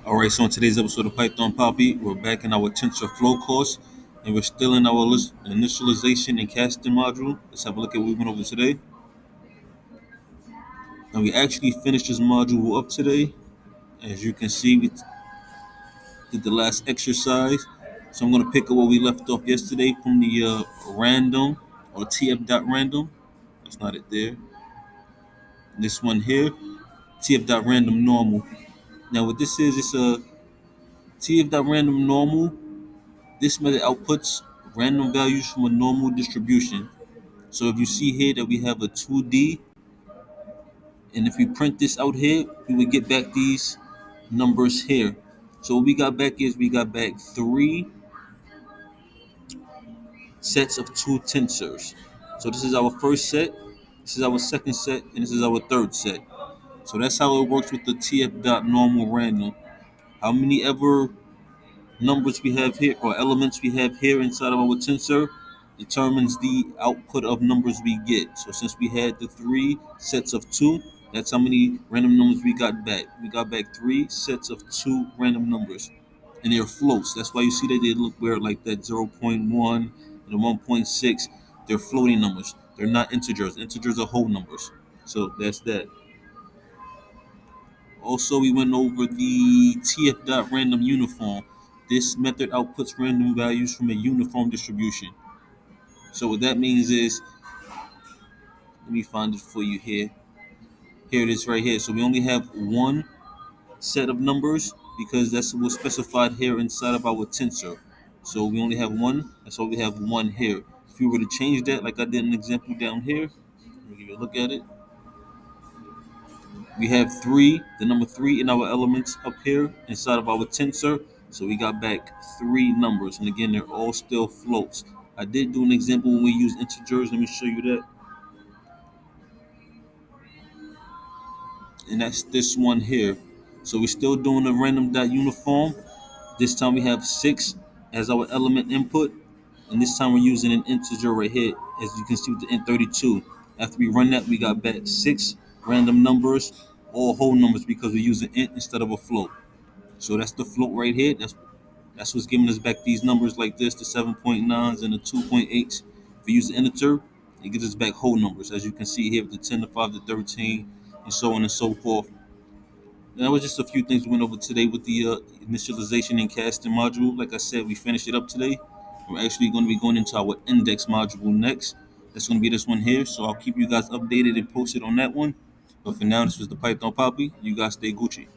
All right, so in today's episode of Python Papi, we're back in our TensorFlow course, and we're still in our initialization and casting module. Let's have a look at what we went over today. And we actually finished this module up today. As you can see, we did the last exercise. So I'm going to pick up where we left off yesterday from the random or tf.random. That's not it there. This one here, tf.random normal. Now what this is, it's a tf.random normal. This method outputs random values from a normal distribution. So if you see here that we have a 2D, and if we print this out here, we would get back these numbers here. So what we got back is we got back three sets of two tensors. So this is our first set, this is our second set, and this is our third set. So that's how it works with the TF dot normal random. How many ever numbers we have here or elements we have here inside of our tensor determines the output of numbers we get. So since we had the three sets of two, that's how many random numbers we got back. We got back three sets of two random numbers. And they're floats. That's why you see that they look weird like that 0.1 and the 1.6. They're floating numbers. They're not integers. Integers are whole numbers. So that's that. Also, we went over the TF.random uniform. This method outputs random values from a uniform distribution. So what that means is, let me find it for you here. Here it is right here. So we only have one set of numbers because that's what's specified here inside of our tensor. So we only have one. That's why we have one here. If we were to change that, like I did an example down here, let me give you a look at it. We have three, the number three in our elements up here inside of our tensor. So we got back three numbers. And again, they're all still floats. I did do an example when we use integers. Let me show you that. And that's this one here. So we're still doing a random dot uniform. This time we have six as our element input. And this time we're using an integer right here, as you can see with the int 32. After we run that, we got back six random numbers, all whole numbers because we're using int instead of a float. So that's the float right here. That's what's giving us back these numbers like this, the 7.9s and the 2.8s. If we use the integer, it gives us back whole numbers, as you can see here with the 10 to 5 to 13, and so on and so forth. And that was just a few things we went over today with the initialization and casting module. Like I said, we finished it up today. We're actually going to be going into our index module next. That's going to be this one here. So I'll keep you guys updated and posted on that one. But for now, this was the Python Poppy. You guys stay Gucci.